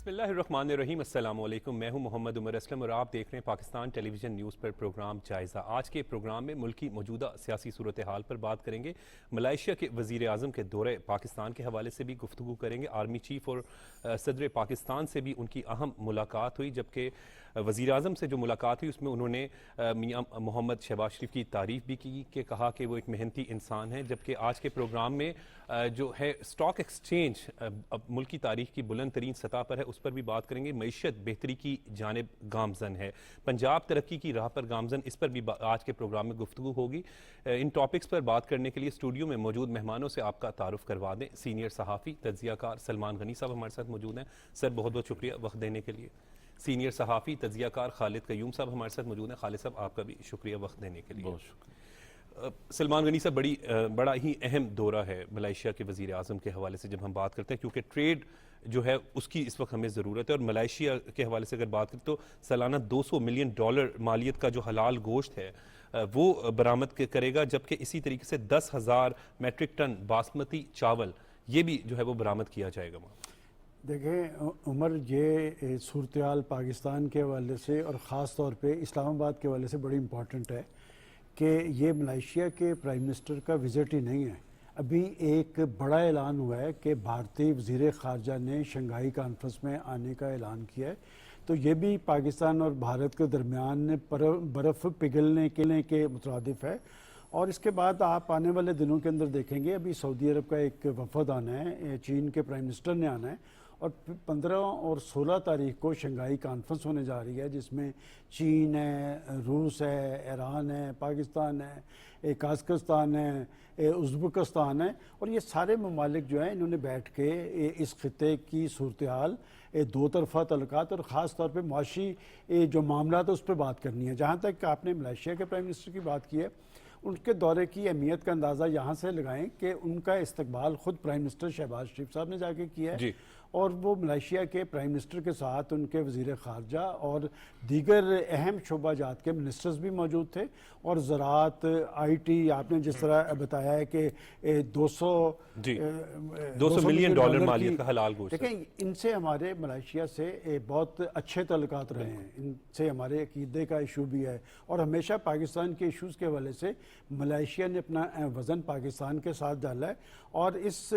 बिस्मिल्लाहिर्रहमानिर्रहीम। अस्सलाम वालेकुम। मैं हूं मोहम्मद उमर असलम और आप देख रहे हैं पाकिस्तान टेलीविज़न न्यूज़ पर प्रोग्राम जायज़ा। आज के प्रोग्राम में मुल्क की मौजूदा सियासी सूरत हाल पर बात करेंगे। मलाइशिया के वज़ीर आज़म के दौरे पाकिस्तान के हवाले से भी गुफ्तगू करेंगे। आर्मी चीफ़ और सदर पाकिस्तान से भी उनकी अहम मुलाकात हुई, जबकि वज़ीर आज़म से जो मुलाकात हुई उसमें उन्होंने मियाँ मोहम्मद शहबाज शरीफ की तारीफ़ भी की कि कहा कि वो एक मेहनती इंसान है। जबकि आज के प्रोग्राम में जो है स्टॉक एक्सचेंज अब मुल्क की तारीख की बुलंद तरीन सतह पर है, उस पर भी बात करेंगे। मईशत बेहतरी की जानिब गामजन है, पंजाब तरक्की की राह पर गामजन, इस पर भी आज के प्रोग्राम में गुफ्तगू होगी। इन टॉपिक्स पर बात करने के लिए स्टूडियो में मौजूद मेहमानों से आपका तारुफ करवा दें। सीनियर सहाफ़ी तज्ज़ियाकार सलमान गनी साहब हमारे साथ मौजूद हैं। सर बहुत बहुत शुक्रिया वक्त देने के लिए। सीनियर सहाफ़ी तज्ज़ियाकार खालिद कयूम साहब हमारे साथ मौजूद हैं। खालिद साहब आपका भी शुक्रिया वक्त देने के लिए। बहुत शुक्रिया। सलमान गनी साहब, बड़ा ही अहम दौरा है मलाइशिया के वज़ीर आज़म के हवाले से जब हम बात करते हैं, क्योंकि ट्रेड जो है उसकी इस वक्त हमें ज़रूरत है। और मलाइशिया के हवाले से अगर बात करें तो सालाना $200 मिलियन मालियत का जो हलाल गोश्त है वो बरामद करेगा, जबकि इसी तरीके से 10,000 मेट्रिक टन बासमती चावल ये भी जो है वो बरामद किया जाएगा। देखें उमर, ये सूरत हाल पाकिस्तान के हवाले से और ख़ास तौर पे इस्लामाबाद के हवाले से बड़ी इम्पॉर्टेंट है कि ये मलाइशिया के प्राइम मिनिस्टर का विज़िट ही नहीं है। अभी एक बड़ा ऐलान हुआ है कि भारतीय वज़ीर ख़ारजा ने शंघाई कॉन्फ्रेंस में आने का ऐलान किया है। तो ये भी पाकिस्तान और भारत के दरमियान बर्फ़ पिघलने के मुतरादिफ है। और इसके बाद आप आने वाले दिनों के अंदर देखेंगे, अभी सऊदी अरब का एक वफद आना है, चीन के प्राइम मिनिस्टर ने आना है, और 15 और 16 तारीख को शंघाई कॉन्फ्रेंस होने जा रही है, जिसमें चीन है, रूस है, ईरान है, पाकिस्तान है, काज़ाकिस्तान है, उज़्बेकिस्तान है। और ये सारे ममालिक जो हैं इन्होंने बैठ के इस खित्ते की सूरत हाल, दो तरफ़ा तल्लुकात और ख़ास तौर पे मुआशी जो मामला है उस पर बात करनी है। जहाँ तक आपने मलेशिया के प्राइम मिनिस्टर की बात की है, उनके दौरे की अहमियत का अंदाज़ा यहाँ से लगाएं कि उनका इस्तकबाल ख़ुद प्राइम मिनिस्टर शहबाज शरीफ साहब ने जाके किया है, और वो मलेशिया के प्राइम मिनिस्टर के साथ उनके वज़ीर ख़ारजा और दीगर अहम शोबाजात के मिनिस्टर्स भी मौजूद थे। और ज़राअत, IT, आपने जिस तरह बताया है कि 200 मिलियन डॉलर मालियत का हलाल गोश्त। देखें, इनसे हमारे मलेशिया से बहुत अच्छे तल्लुकात रहे हैं, इनसे हमारे अकीदे का इशू भी है, और हमेशा पाकिस्तान के इशूज़ के हवाले से मलेशिया ने अपना वज़न पाकिस्तान के साथ डाला है। और इस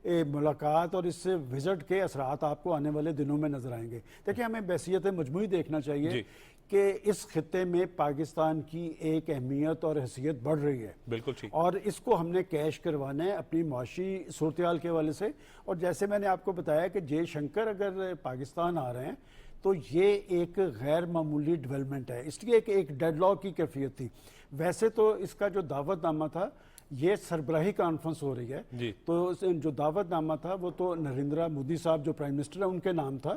मुलाकात और इस विज़िट के असरात आपको आने वाले दिनों में नजर आएंगे। देखिए, हमें बैसियत मजमूई देखना चाहिए कि इस खित्ते में पाकिस्तान की एक अहमियत और हैसियत बढ़ रही है। बिल्कुल ठीक। और इसको हमने कैश करवाना है अपनी मुआशी सूरत हाल के हवाले से। और जैसे मैंने आपको बताया कि जयशंकर अगर पाकिस्तान आ रहे हैं तो ये एक गैर मामूली डेवलपमेंट है, इसलिए एक डेडलॉक की कैफियत थी। वैसे तो इसका जो दावतनामा था, ये सरबराही कॉन्फ्रेंस हो रही है, तो जो दावतनामा था वो तो नरेंद्र मोदी साहब जो प्राइम मिनिस्टर है उनके नाम था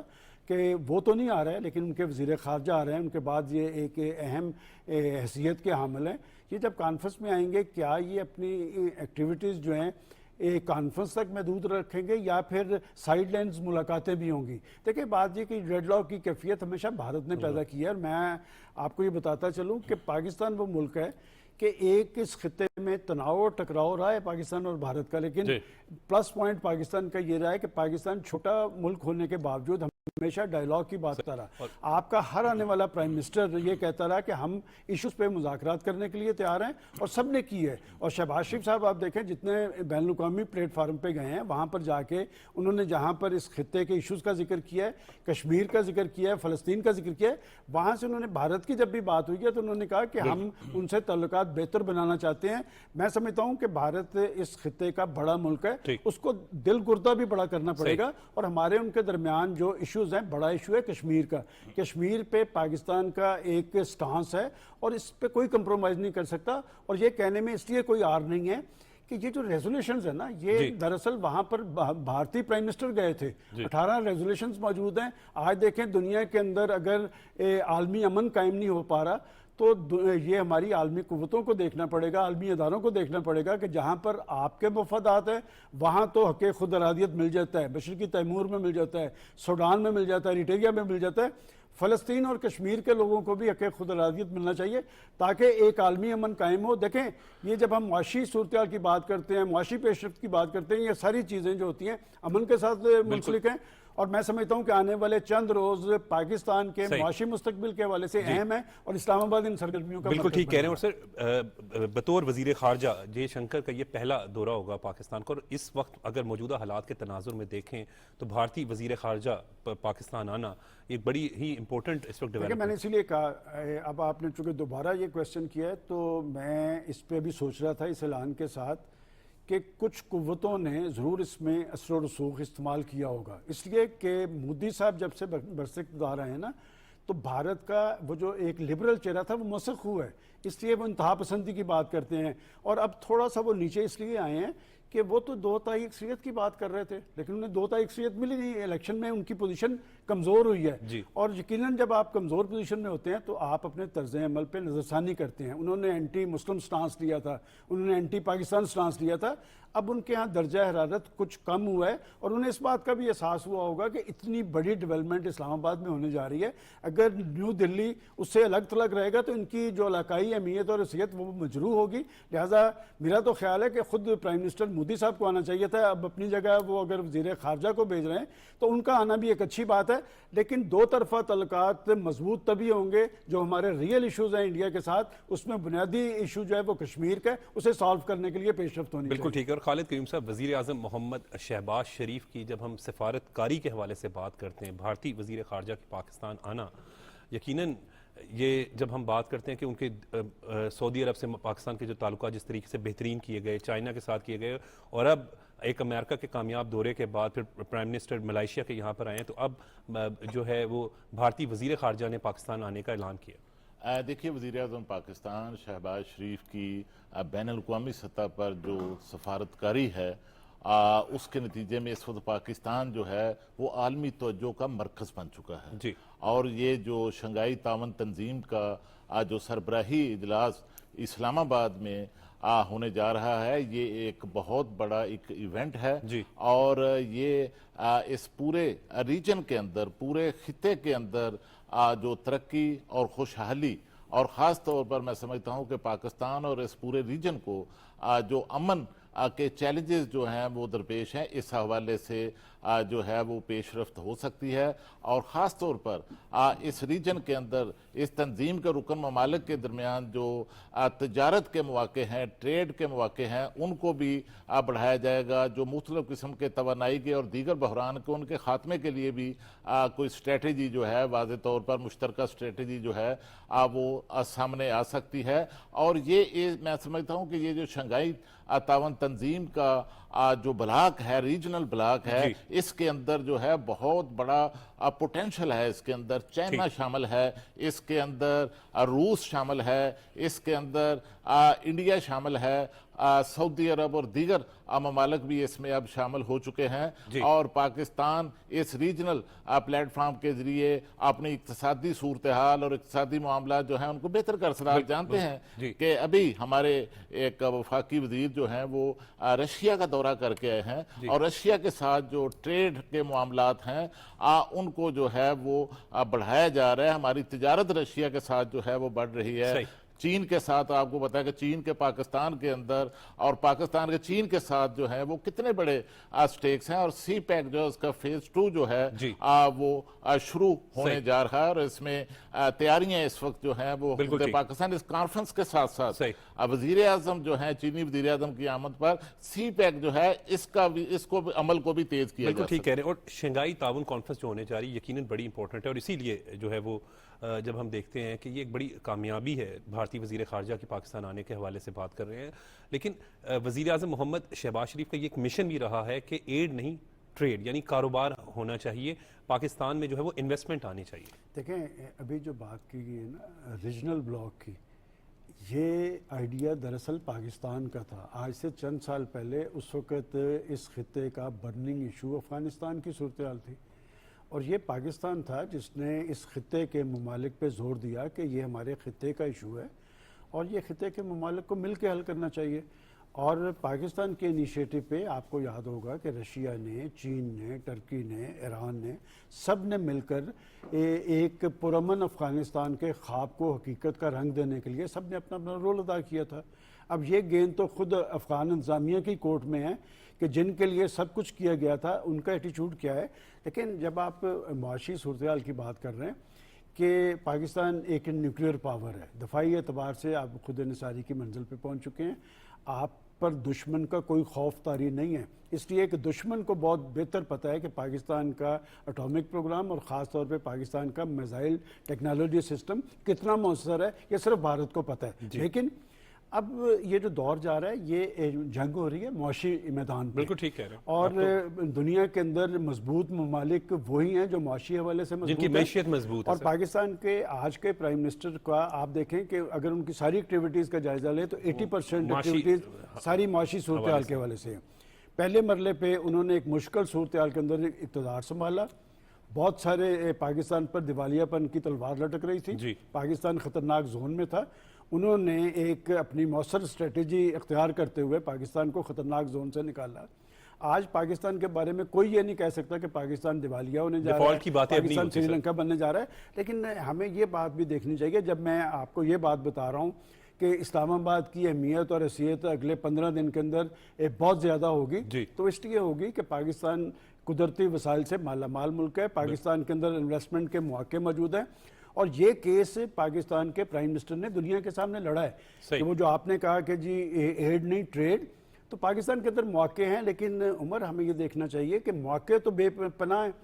कि वो तो नहीं आ रहे हैं, लेकिन उनके वज़ीर ख़ारजा आ रहे हैं। उनके बाद ये एक अहम हैसियत के हामिल हैं। ये जब कॉन्फ्रेंस में आएंगे, क्या ये अपनी एक्टिविटीज़ जो हैं एक कॉन्फ्रेंस तक महदूद रखेंगे या फिर साइडलाइंस मुलाकातें भी होंगी? देखिए, बात ये कि डेडलॉक की कैफियत हमेशा भारत ने पैदा की है। और मैं आपको ये बताता चलूँ कि पाकिस्तान वो मुल्क है कि एक इस खित्ते में तनाव और टकराव रहा है पाकिस्तान और भारत का, लेकिन प्लस पॉइंट पाकिस्तान का ये रहा है कि पाकिस्तान छोटा मुल्क होने के बावजूद हमेशा डायलॉग की बात कर रहा। आपका हर आने वाला प्राइम मिनिस्टर ये कहता रहा कि हम इश्यूज पे मुज़ाकरात करने के लिए तैयार हैं, और सब ने की है। और शहबाज शरीफ साहब आप देखें, जितने बैनुल-अक़वामी प्लेटफार्म पे गए हैं वहाँ पर जाके उन्होंने जहाँ पर इस खित्ते के इशूज़ का जिक्र किया है, कश्मीर का जिक्र किया है, फ़लस्तीन का जिक्र किया है, वहाँ से उन्होंने भारत की जब भी बात हुई है तो उन्होंने कहा कि हम उनसे तल्लुकात बेहतर बनाना चाहते हैं। मैं समझता हूँ कि भारत इस खित्ते का बड़ा मुल्क है, उसको दिल गुर्दा भी बड़ा करना पड़ेगा। और हमारे उनके दरमियान जो इशूज़ हैं, बड़ा इशू है कश्मीर का। कश्मीर पे पाकिस्तान का एक स्टांस है और इस पे कोई कंप्रोमाइज़ नहीं कर सकता। और ये कहने में इसलिए कोई आर नहीं है कि ये जो रेजोल्यूशंस है ना, ये दरअसल वहाँ पर भारतीय प्राइम मिनिस्टर गए थे, 18 रेजोल्यूशंस मौजूद हैं। आज देखें, दुनिया के अंदर अगर आलमी अमन कायम नहीं हो पा रहा तो ये हमारी आलमी कुव्वतों को देखना पड़ेगा, आलमी अदारों को देखना पड़ेगा कि जहाँ पर आपके मफादात हैं वहाँ तो हक़ खुद अरादियत मिल जाता है, मशरिक़ी तैमूर में मिल जाता है, सूडान में मिल जाता है, इरिट्रिया में मिल जाता है। फ़लस्तीन और कश्मीर के लोगों को भी हक़ खुद अरादियत मिलना चाहिए ताकि एक आलमी अमन कायम हो। देखें, ये जब हम मुआशी सूरत की बात करते हैं, मुआशी पेशरफ्त की बात करते हैं, ये सारी चीज़ें जो होती हैं अमन के साथ मुंसलिक हैं। और मैं समझता हूं कि आने वाले चंद रोज पाकिस्तान के सही। मुआशी मुस्तकबिल के हवाले से अहम है और इस्लामाबाद इन सरगर्मियों का बिल्कुल मरकज ठीक कह रहे हैं। बनेगा। और सर बतौर वजीर खारजा जयशंकर का ये पहला दौरा होगा पाकिस्तान को, और इस वक्त अगर मौजूदा हालात के तनाजुर में देखें तो भारतीय वजीर खारजा पाकिस्तान आना एक बड़ी ही इंपॉर्टेंट इस वक्त देखिए, डेवलपमेंट। मैंने इसीलिए कहा, अब आपने चूंकि दोबारा ये क्वेश्चन किया है तो मैं इस पे भी सोच रहा था इस ऐलान के साथ कि कुछ कुव्वतों ने ज़रूर इसमें असर और रसूख इस्तेमाल किया होगा, इसलिए कि मोदी साहब जब से बरसिकदार आए ना तो भारत का वो जो एक लिबरल चेहरा था वो मसख हुआ है, इसलिए वो इंतहा पसंदी की बात करते हैं। और अब थोड़ा सा वो नीचे इसलिए आए हैं कि वो तो दो ताई अक्सरियत की बात कर रहे थे, लेकिन उन्हें दो ताई अक्सरियत मिली नहीं, इलेक्शन में उनकी पोजीशन कमज़ोर हुई है। और यकीनन जब आप कमज़ोर पोजीशन में होते हैं तो आप अपने तर्ज अमल पे नज़रसानी करते हैं। उन्होंने एंटी मुस्लिम स्टांस लिया था, उन्होंने एंटी पाकिस्तान स्टांस लिया था। अब उनके यहाँ दर्जा हरारत कुछ कम हुआ है और उन्हें इस बात का भी एहसास हुआ होगा कि इतनी बड़ी डेवलपमेंट इस्लामाबाद में होने जा रही है, अगर न्यू दिल्ली उससे अलग थलग रहेगा तो इनकी जो इलाकाई अहमियत और हैसियत वो मजरू होगी। लिहाजा मेरा तो ख्याल है कि खुद प्राइम मिनिस्टर मोदी साहब को आना चाहिए था। अब अपनी जगह वो अगर वजीर खारजा को भेज रहे हैं तो उनका आना भी एक अच्छी बात है, लेकिन दो तरफा तल्लुकात मजबूत तभी होंगे जो हमारे रियल इशूज़ हैं इंडिया के साथ, उसमें बुनियादी इशू जो है वो कश्मीर का है, उसे सॉल्व करने के लिए पेशरफ्त होनी चाहिए। बिल्कुल ठीक है। और खालिद करीम साहब, वजीर आज़म मोहम्मद शहबाज शरीफ की जब हम सफारतकारी के हवाले से बात करते हैं, भारतीय वजीर खारजा की पाकिस्तान आना, यकीनन ये जब हम बात करते हैं कि उनके सऊदी अरब से पाकिस्तान के जो ताल्लुका जिस तरीके से बेहतरीन किए गए, चाइना के साथ किए गए, और अब एक अमेरिका के कामयाब दौरे के बाद फिर प्राइम मिनिस्टर मलेशिया के यहाँ पर आए हैं, तो अब जो है वो भारतीय वजीर खारजा ने पाकिस्तान आने का ऐलान किया। देखिए, वज़ीर आज़म पाकिस्तान शहबाज शरीफ की बैनुल-अक़वामी सतह पर जो सफारतकारी है, उसके नतीजे में इस वक्त पाकिस्तान जो है वो आलमी तवज्जो का मरकज़ बन चुका है जी। और ये जो शंघाई तावन तंजीम का जो सरबराही इजलास इस्लामाबाद में होने जा रहा है, ये एक बहुत बड़ा एक इवेंट है जी। और ये इस पूरे रीजन के अंदर, पूरे खिते के अंदर जो तरक्की और खुशहाली और ख़ास तौर पर मैं समझता हूँ कि पाकिस्तान और इस पूरे रीजन को जो अमन के चैलेंजेस जो हैं वो दरपेश हैं, इस हवाले से जो है वो पेशरफ्त हो सकती है। और ख़ास तौर पर इस रीजन के अंदर इस तंजीम के रुकन ममालिक के दरमियान जो तजारत के मौके हैं, ट्रेड के मौके हैं, उनको भी बढ़ाया जाएगा। जो मुख्तलिफ़ किस्म के तवानाई के और दीगर बहरान के उनके ख़ात्मे के लिए भी कोई स्ट्रेटजी जो है वाज़े तौर पर मुश्तरका स्ट्रेटजी जो है वो सामने आ सकती है। और ये मैं समझता हूँ कि ये जो शंघाई तावन तंजीम का जो ब्लॉक है, रीजनल ब्लॉक है, इसके अंदर जो है बहुत बड़ा पोटेंशियल है। इसके अंदर चाइना शामिल है, इसके अंदर रूस शामिल है, इसके अंदर इंडिया शामिल है, सऊदी अरब और दीगर ममालिक भी इसमें अब शामिल हो चुके हैं। और पाकिस्तान इस रीजनल प्लेटफॉर्म के जरिए अपनी इक्तसादी सूरत हाल और इक्तसादी मामला जो है उनको बेहतर कर सकता है। जानते हैं कि अभी हमारे एक वफाकी वजीर जो हैं वो रशिया का दौरा करके आए हैं और रशिया के साथ जो ट्रेड के मामलात हैं उनको जो है वो बढ़ाया जा रहा है। हमारी तिजारत रशिया के साथ जो है वो बढ़ रही है। चीन के साथ आपको पता है कि चीन के पाकिस्तान के अंदर और पाकिस्तान के चीन के साथ जो है वो कितने बड़े स्टेक्स हैं। और सी पैक जो उसका फेज 2 जो है वो शुरू होने जा रहा है और इसमें तैयारियां इस वक्त जो है वो पाकिस्तान इस कॉन्फ्रेंस के साथ साथ वजीर आजम जो है चीनी वजीर आजम की आमद पर सी पैक जो है इसको अमल को भी तेज किया बिल्कुल ठीक कह रहे हैं। और शंघाई ताउन कॉन्फ्रेंस जो होने जा रही है यकीनन बड़ी इंपॉर्टेंट है और इसीलिए जो है वो जब हम देखते हैं कि ये एक बड़ी कामयाबी है भारतीय वज़ीर ख़ारजा की पाकिस्तान आने के हवाले से बात कर रहे हैं, लेकिन वज़ीर आज़म मोहम्मद शहबाज शरीफ का ये एक मिशन भी रहा है कि एड नहीं ट्रेड यानी कारोबार होना चाहिए, पाकिस्तान में जो है वो इन्वेस्टमेंट आनी चाहिए। देखें, अभी जो बात की गई है ना रीजनल ब्लॉक की, ये आइडिया दरअसल पाकिस्तान का था। आज से चंद साल पहले उस वक़्त इस खिते का बर्निंग इशू अफ़गानिस्तान की सूरत हाल थी और ये पाकिस्तान था जिसने इस खिते के ममालिक पे जोर दिया कि ये हमारे खिते का इशू है और ये खिते के ममालिक को मिल के हल करना चाहिए। और पाकिस्तान के इनिशिएटिव पे आपको याद होगा कि रशिया ने, चीन ने, टर्की ने, ईरान ने, सब ने मिलकर एक पुरअमन अफ़गानिस्तान के ख्वाब को हकीकत का रंग देने के लिए सब ने अपना अपना रोल अदा किया था। अब ये गेंद तो खुद अफ़गान इंतज़ामिया की कोर्ट में है कि जिनके लिए सब कुछ किया गया था उनका एटीट्यूड क्या है। लेकिन जब आप मुआशी सूरत की बात कर रहे हैं कि पाकिस्तान एक न्यूक्लियर पावर है, दफाई एतबार से आप खुद निसारी की मंजिल पे पहुंच चुके हैं, आप पर दुश्मन का कोई खौफ तारी नहीं है, इसलिए कि दुश्मन को बहुत बेहतर पता है कि पाकिस्तान का एटॉमिक प्रोग्राम और ख़ास तौर पे पाकिस्तान का मिसाइल टेक्नोलॉजी सिस्टम कितना मौसर है ये सिर्फ भारत को पता है। लेकिन अब ये जो दौर जा रहा है ये जंग हो रही है मुआशी मैदान पे। बिल्कुल ठीक कह रहे हैं। और दुनिया के अंदर मजबूत ममालिक वही हैं जो मुआशी हवाले से जिनकी मजबूत मैशियत मजबूत है और पाकिस्तान के आज के प्राइम मिनिस्टर का आप देखें कि अगर उनकी सारी एक्टिविटीज़ का जायजा लें तो 80% एक्टिविटीज़ सारी मुआशी सूरत हाल के हवाले से हैं। पहले मरले पे उन्होंने एक मुश्किल सूरत हाल के अंदर इक़्तिदार संभाला, बहुत सारे पाकिस्तान पर दिवालियापन की तलवार लटक रही थी, पाकिस्तान ख़तरनाक जोन में था, उन्होंने एक अपनी मौसर स्ट्रेटजी इख्तियार करते हुए पाकिस्तान को ख़तरनाक जोन से निकाला। आज पाकिस्तान के बारे में कोई ये नहीं कह सकता कि पाकिस्तान दिवालिया होने जा रहा है, पाकिस्तान श्रीलंका बनने जा रहा है। लेकिन हमें ये बात भी देखनी चाहिए, जब मैं आपको ये बात बता रहा हूँ कि इस्लामाबाद की अहमियत और हैसियत अगले 15 दिन के अंदर बहुत ज़्यादा होगी, तो इसलिए होगी कि पाकिस्तान कुदरती वसाइल से माला माल मुल्क है, पाकिस्तान के अंदर इन्वेस्टमेंट के मौके मौजूद हैं। और ये केस पाकिस्तान के प्राइम मिनिस्टर ने दुनिया के सामने लड़ा है कि वो जो आपने कहा कि जी एड नहीं ट्रेड, तो पाकिस्तान के अंदर मौके हैं, लेकिन उमर हमें ये देखना चाहिए कि मौके तो बेपनाह हैं,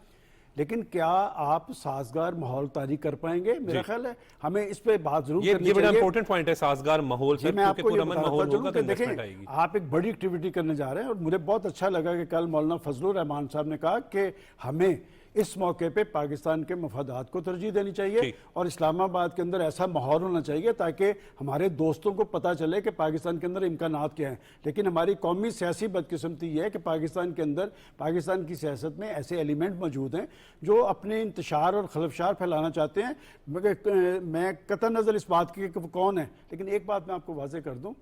लेकिन क्या आप साजगार माहौल तारी कर पाएंगे? मेरा ख्याल है हमें इस पे बात जरूर करनी चाहिए। ये बड़ा इंपॉर्टेंट पॉइंट है, साजगार माहौल सर, मैं आपको ये माहौल होगा तो इन्वेस्टमेंट आएगी। आप एक बड़ी एक्टिविटी करने जा रहे हैं और मुझे बहुत अच्छा लगा कि कल मौलाना फजलुर रहमान साहब ने कहा कि हमें इस मौके पे पाकिस्तान के मफादात को तरजीह देनी चाहिए और इस्लामाबाद के अंदर ऐसा माहौल होना चाहिए ताकि हमारे दोस्तों को पता चले कि पाकिस्तान के अंदर इम्कानात क्या हैं। लेकिन हमारी कौमी सियासी बदकिस्मती ये है कि पाकिस्तान के अंदर पाकिस्तान की सियासत में ऐसे एलिमेंट मौजूद हैं जो अपने इंतशार और खलफशार फैलाना चाहते हैं। मैं कतई नज़र इस बात की कि वो कौन है, लेकिन एक बात मैं आपको वाज़ेह कर दूँ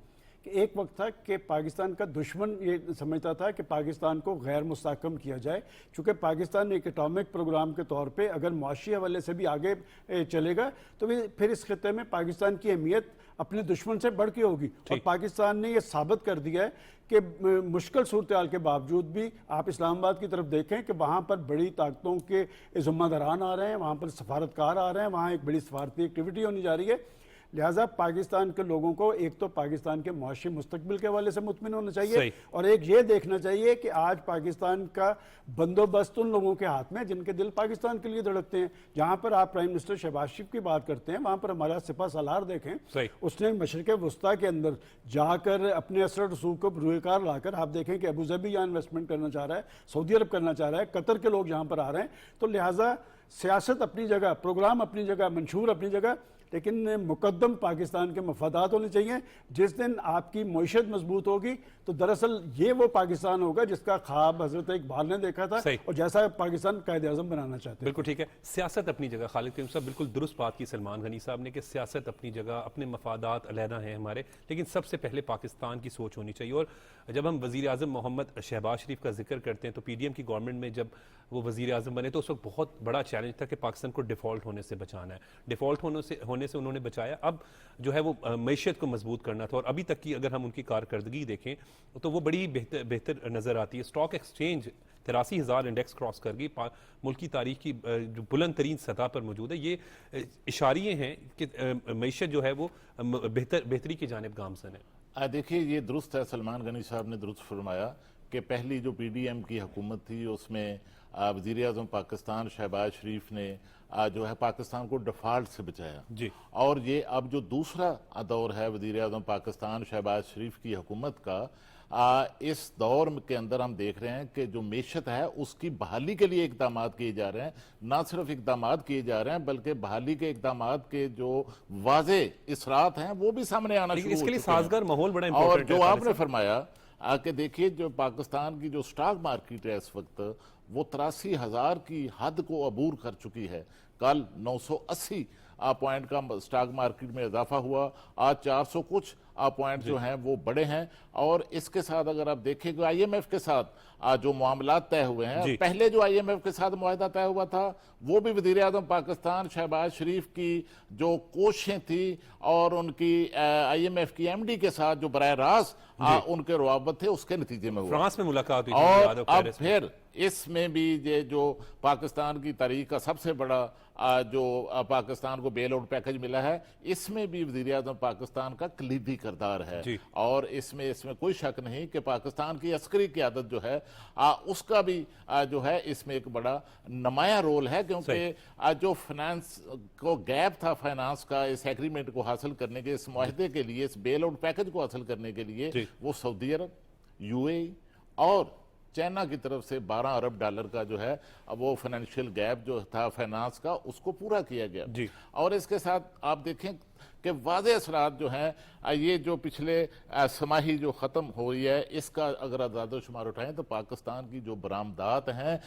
कि एक वक्त था कि पाकिस्तान का दुश्मन ये समझता था कि पाकिस्तान को गैर मुस्तहकम किया जाए, चूँकि पाकिस्तान एक एटॉमिक प्रोग्राम के तौर पे अगर मुआशी हवाले से भी आगे चलेगा तो फिर इस खत्े में पाकिस्तान की अहमियत अपने दुश्मन से बढ़ के होगी। और पाकिस्तान ने यह साबित कर दिया है कि मुश्किल सूरत हाल के बावजूद भी आप इस्लामाबाद की तरफ देखें कि वहाँ पर बड़ी ताकतों के ज़िम्मेदारान आ रहे हैं, वहाँ पर सफारतकार आ रहे हैं, वहाँ एक बड़ी सफारती एक्टिविटी होने जा रही है। लिहाजा पाकिस्तान के लोगों को एक तो पाकिस्तान के मुआशी मुस्तकबिल के हवाले से मुतमिन होना चाहिए और एक ये देखना चाहिए कि आज पाकिस्तान का बंदोबस्त उन लोगों के हाथ में जिनके दिल पाकिस्तान के लिए धड़कते हैं। जहाँ पर आप प्राइम मिनिस्टर शहबाज शरीफ की बात करते हैं, वहाँ पर हमारा सिपा सालार देखें, उसने मशरक़ वस्ता के अंदर जाकर अपने असर रसूख को रूकार लाकर आप देखें कि अबूधाबी यहाँ इन्वेस्टमेंट करना चाह रहा है, सऊदी अरब करना चाह रहा है, कतर के लोग यहाँ पर आ रहे हैं। तो लिहाजा सियासत अपनी जगह, प्रोग्राम अपनी जगह, मंशूर अपनी जगह, लेकिन मुकद्दम पाकिस्तान के मफादात होने चाहिए। जिस दिन आपकी मईशत मजबूत होगी तो दरअसल ये वो पाकिस्तान होगा जिसका ख्वाब हजरत इकबाल ने देखा था और जैसा पाकिस्तान कायदे आज़म बनाना चाहते हैं। बिल्कुल ठीक है, सियासत अपनी जगह, खालिद करीम साहब बिल्कुल दुरुस्त बात की सलमान गनी साहब ने कि सियासत अपनी जगह, अपने मफादात अलहदा हैं हमारे, लेकिन सबसे पहले पाकिस्तान की सोच होनी चाहिए। और जब हम वज़ीर आज़म मोहम्मद शहबाज शरीफ का जिक्र करते हैं तो PDM की गवर्नमेंट में जब वो वज़ीर आज़म बने तो उस वक्त बहुत बड़ा चैलेंज था कि पाकिस्तान को डिफ़ॉल्ट होने से बचाना है। डिफ़ॉल्ट होने से उन्होंने बचाया, अब जो है वो मैशियत को मजबूत करना था। और अभी तक की अगर हम उनकी कारकर्दगी देखें तो वो बड़ी बेहतर नज़र आती है। स्टॉक एक्सचेंज 83,000 इंडेक्स क्रॉस कर गई, मुल्क की तारीख की जो बुलंद तरीन सतह पर मौजूद है। ये इशारे हैं कि मैशियत जो है वो बेहतरी की जानिब गामजन है। देखिए ये दुरुस्त है, सलमान गनी साहब ने दुरुस्त फरमाया कि पहली जो PDM की हुकूमत थी उसमें वज़ीर आज़म पाकिस्तान शहबाज शरीफ ने जो है पाकिस्तान को डिफ़ॉल्ट से बचाया जी। और ये अब जो दूसरा दौर है वज़ीर आज़म पाकिस्तान शहबाज शरीफ की हुकूमत का, इस दौर के अंदर हम देख रहे हैं कि जो मैशत है उसकी बहाली के लिए इकदाम किए जा रहे हैं। ना सिर्फ इकदाम किए जा रहे हैं बल्कि बहाली के इकदाम के जो वाज़े इसरात हैं वो भी सामने आना शुरू हो चुके हैं। साजगार माहौल बड़ा और जो आपने फरमाया कि देखिए जो पाकिस्तान की जो स्टॉक मार्केट है इस वक्त वो 83,000 की हद को अबूर कर चुकी है। कल 980 पॉइंट का स्टॉक मार्केट में इजाफा हुआ, आज 400 कुछ पॉइंट जो हैं वो बड़े हैं। और इसके साथ अगर आप देखें IMF के साथ जो मामला तय हुए हैं, पहले जो IMF के साथ मुआहदा तय हुआ था वो भी वजीर आजम पाकिस्तान शहबाज शरीफ की जो कोशिशें थी और उनकी IMF की MD के साथ जो बराह रास्त उनके रवाबत थे उसके नतीजे में हुआ। फ्रांस में मुलाकात हुई और अब फिर इसमें भी ये जो पाकिस्तान की तारीख का सबसे बड़ा जो पाकिस्तान को बेल आउट पैकेज मिला है, इसमें भी वज़ीर आज़म पाकिस्तान का कलीदी किरदार है। और इसमें कोई शक नहीं कि पाकिस्तान की अस्करी क़यादत जो है उसका भी जो है इसमें एक बड़ा नुमाया रोल है, क्योंकि जो फाइनेंस को गैप था फाइनेंस का इस एग्रीमेंट को हासिल करने के, इस मुआहदे के लिए, इस बेल आउट पैकेज को हासिल करने के लिए वो सऊदी अरब, UAE और चाइना की तरफ से $12 अरब का जो है वो फाइनेंशियल गैप जो था फाइनेंस का, उसको पूरा किया गया। और इसके साथ आप देखें कि वाज़े असरात जो हैं, ये जो पिछले समाही जो ख़त्म हो रही है, इसका अगर आदाद शुमार उठाएं तो पाकिस्तान की जो बरामदात हैं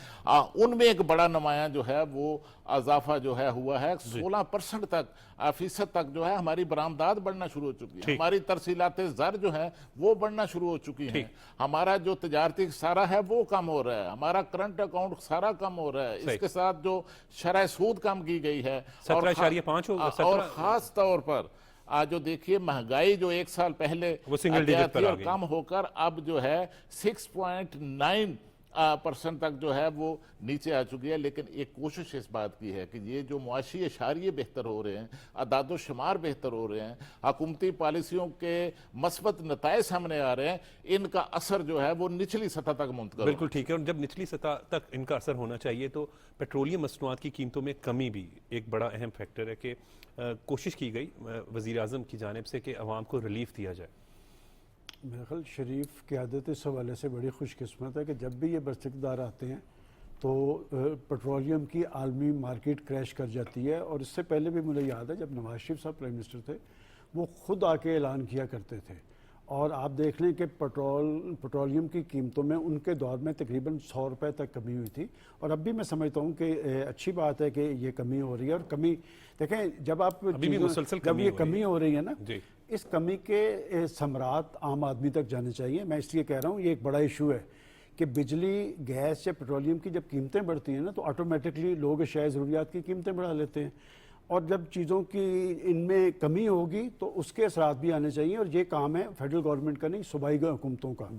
उनमें एक बड़ा नुमाया जो है वो इजाफा जो है हुआ है। 16% तक फीसद तक जो है हमारी बरामदात बढ़ना शुरू हो चुकी है। हमारी तरसीलात ज़र जो है वो बढ़ना शुरू हो चुकी हैं। हमारा जो तजारती सारा है वो कम हो रहा है, हमारा करंट अकाउंट सारा कम हो रहा है। इसके साथ जो शरह सूद कम की गई है, 17.5 और ख़ास तौर पर जो देखिए महंगाई जो एक साल पहले वो सिंगल डिजिट पर आ गई, कम होकर अब जो है 6.9% तक जो है वो नीचे आ चुकी है। लेकिन एक कोशिश इस बात की है कि ये जो मुआशी इशारिये बेहतर हो रहे हैं, अदाद शुमार बेहतर हो रहे हैं, हुकूमती पॉलिसियों के मस्बत नताइज सामने आ रहे हैं, इनका असर जो है वो निचली सतह तक मुंतकिल। बिल्कुल ठीक है। और जब निचली सतह तक इनका असर होना चाहिए तो पेट्रोलियम मसनूआत की कीमतों में कमी भी एक बड़ा अहम फैक्टर है कि कोशिश की गई वज़ीर आज़म की जानिब से कि अवाम को रिलीफ दिया जाए। मेरा ख्याल शरीफ की आदत इस हवाले से बड़ी खुशकिस्मत है कि जब भी ये बरसकदार आते हैं तो पेट्रोलियम की आलमी मार्केट क्रैश कर जाती है। और इससे पहले भी मुझे याद है जब नवाज शरीफ साहब प्राइम मिनिस्टर थे, वो खुद आके ऐलान किया करते थे। और आप देख लें कि पेट्रोलियम की कीमतों में उनके दौर में तकरीबन 100 रुपये तक कमी हुई थी। और अब भी मैं समझता हूँ कि अच्छी बात है कि ये कमी हो रही है। और कमी देखें, जब आप जब ये कमी हो रही है ना, इस कमी के समरात आम आदमी तक जाने चाहिए। मैं इसलिए कह रहा हूँ ये एक बड़ा इशू है कि बिजली, गैस या पेट्रोलियम की जब कीमतें बढ़ती हैं ना तो ऑटोमेटिकली लोग अशियाए ज़रूरियात की कीमतें बढ़ा लेते हैं। और जब चीज़ों की इनमें कमी होगी तो उसके असरात भी आने चाहिए। और ये काम है फेडरल गवर्नमेंट का नहीं, सूबाई हुकूमतों का।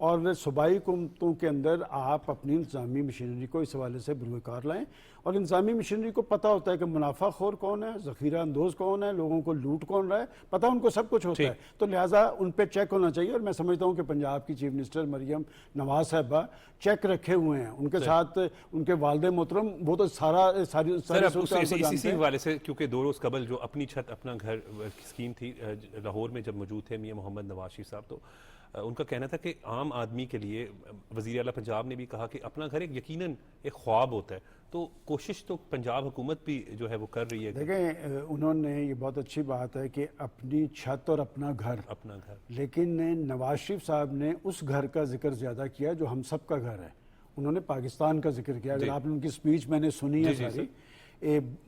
और सूबाई हुकूमतों के अंदर आप अपनी इंतजामी मशीनरी को इस हवाले से बुरुकार लाएँ। और इंतजामी मशीनरी को पता होता है कि मुनाफाखोर कौन है, ज़ख़ीरा अंदोज़ कौन है, लोगों को लूट कौन रहा है, पता उनको सब कुछ होता है। तो लिहाजा उन पर चेक होना चाहिए। और मैं समझता हूँ कि पंजाब की चीफ मिनिस्टर मरियम नवाज साहबा चेक रखे हुए हैं, उनके साथ उनके वालिद मोहतरम, वो तो सारी इसी हवाले से, क्योंकि 2 रोज़ कबल जो अपनी छत अपना घर स्कीम थी लाहौर में जब मौजूद थे मियां मोहम्मद नवाज शरीफ साहब, तो उनका कहना था कि आम आदमी के लिए, वज़ीर आला पंजाब ने भी कहा कि अपना घर एक यकीनन एक ख्वाब होता है। तो कोशिश तो पंजाब हुकूमत भी जो है वो कर रही है। देखें, उन्होंने ये बहुत अच्छी बात है कि अपनी छत और अपना घर, लेकिन नवाज शरीफ साहब ने उस घर का जिक्र ज़्यादा किया जो हम सब का घर है। उन्होंने पाकिस्तान का जिक्र किया। अगर आपने उनकी स्पीच मैंने सुनी है सारी,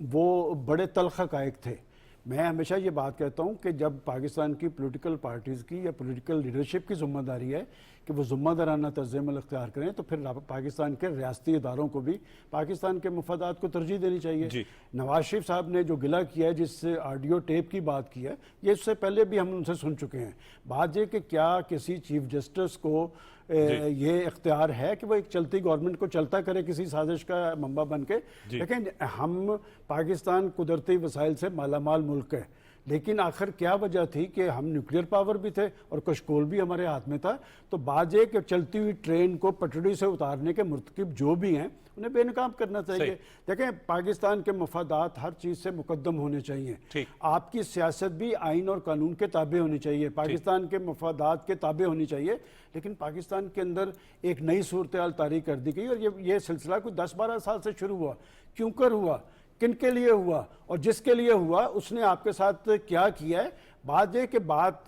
वो बड़े तल्ख़ हक़ाइक़ थे। मैं हमेशा ये बात कहता हूँ कि जब पाकिस्तान की पॉलिटिकल पार्टीज़ की या पॉलिटिकल लीडरशिप की ज़िम्मेदारी है कि वो ज़िम्मेदाराना तर्ज़-ए-अमल अख्तियार करें, तो फिर पाकिस्तान के रियासती इदारों को भी पाकिस्तान के मफादात को तरजीह देनी चाहिए। नवाज शरीफ साहब ने जो गिला किया है, जिस ऑडियो टेप की बात की है, ये इससे पहले भी हम उनसे सुन चुके हैं। बात ये कि क्या किसी चीफ जस्टिस को ये इख्तियार है कि वो एक चलती गवर्नमेंट को चलता करे किसी साजिश का मंबा बन के। लेकिन हम पाकिस्तान कुदरती वसाइल से मालामाल मुल्क है, लेकिन आखिर क्या वजह थी कि हम न्यूक्लियर पावर भी थे और कशकोल भी हमारे हाथ में था। तो बाजे कि चलती हुई ट्रेन को पटड़ी से उतारने के मुर्तकिब जो भी हैं उन्हें बेनकाम करना चाहिए। देखें, पाकिस्तान के मफादात हर चीज़ से मुकद्दम होने चाहिए। आपकी सियासत भी आइन और कानून के ताबे होनी चाहिए, पाकिस्तान के मफादात के ताबे होनी चाहिए। लेकिन पाकिस्तान के अंदर एक नई सूरत हाल तारी कर दी गई और ये सिलसिला कोई 10-12 साल से शुरू हुआ। क्यों कर हुआ, किन के लिए हुआ और जिसके लिए हुआ उसने आपके साथ क्या किया है। बात यह कि बात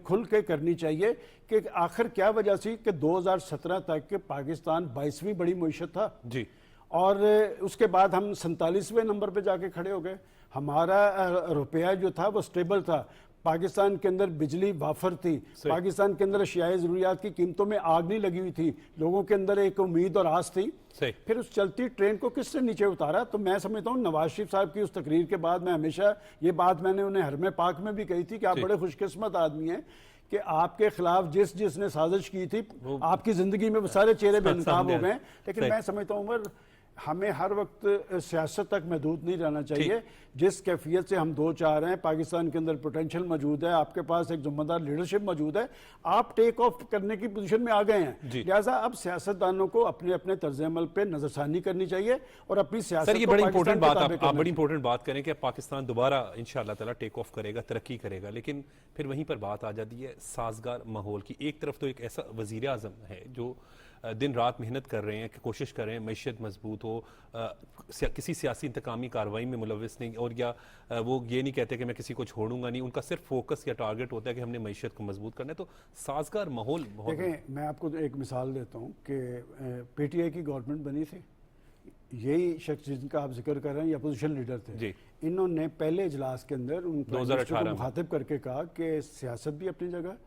खुल के करनी चाहिए कि आखिर क्या वजह सी कि 2017 तक पाकिस्तान 22वीं बड़ी मईशत था जी, और उसके बाद हम 47वें नंबर पे जाके खड़े हो गए। हमारा रुपया जो था वो स्टेबल था। पाकिस्तान के अंदर बिजली वाफर थी, पाकिस्तान के अंदर अशियाए ज़रूरियात की कीमतों में आग नहीं लगी हुई थी, लोगों के अंदर एक उम्मीद और आस थी। फिर उस चलती ट्रेन को किसने नीचे उतारा? तो मैं समझता हूँ नवाज शरीफ साहब की उस तकरीर के बाद मैं हमेशा ये बात मैंने उन्हें हरमे पाक में भी कही थी कि आप बड़े खुशकिस्मत आदमी हैं कि आपके खिलाफ जिसने साजिश की थी आपकी जिंदगी में वो सारे चेहरे बेनकाब हो गए। लेकिन मैं समझता हूँ उमर, हमें हर वक्त सियासत तक महदूद नहीं रहना चाहिए। जिस कैफियत से हम दो चाह रहे हैं, पाकिस्तान के अंदर पोटेंशियल मौजूद है, आपके पास एक जिम्मेदार लीडरशिप मौजूद है, आप टेक ऑफ करने की पोजीशन में आ गए हैं। लिहाजा अब सियासतदानों को अपने अपने तर्ज अमल पे नजरसानी करनी चाहिए और अपनी सियासत ये बड़ी इंपॉर्टेंट बात आप बड़ी इंपॉर्टेंट बात करें कि पाकिस्तान दोबारा इंशाअल्लाह ताला टेक ऑफ करेगा, तरक्की करेगा, लेकिन फिर वहीं पर बात आ जाती है साजगार माहौल की। एक तरफ तो एक ऐसा वजीर आजम है जो दिन रात मेहनत कर रहे हैं कि कोशिश कर रहे हैं मैशियत मजबूत हो, किसी सियासी इंतकामी कार्रवाई में मुलविस नहीं, और या वो ये नहीं कहते कि मैं किसी को छोड़ूंगा नहीं, उनका सिर्फ फोकस या टारगेट होता है कि हमने मैशियत को मजबूत करना है। तो साजगार माहौल देखें, मैं आपको एक मिसाल देता हूँ कि PTI की गवर्नमेंट बनी थी, यही शख्स जिनका आप जिक्र कर रहे हैं ये अपोजिशन लीडर थे, इन्होंने पहले इजलास के अंदर उन को मुखातिब करके कहा कि सियासत भी अपनी जगह,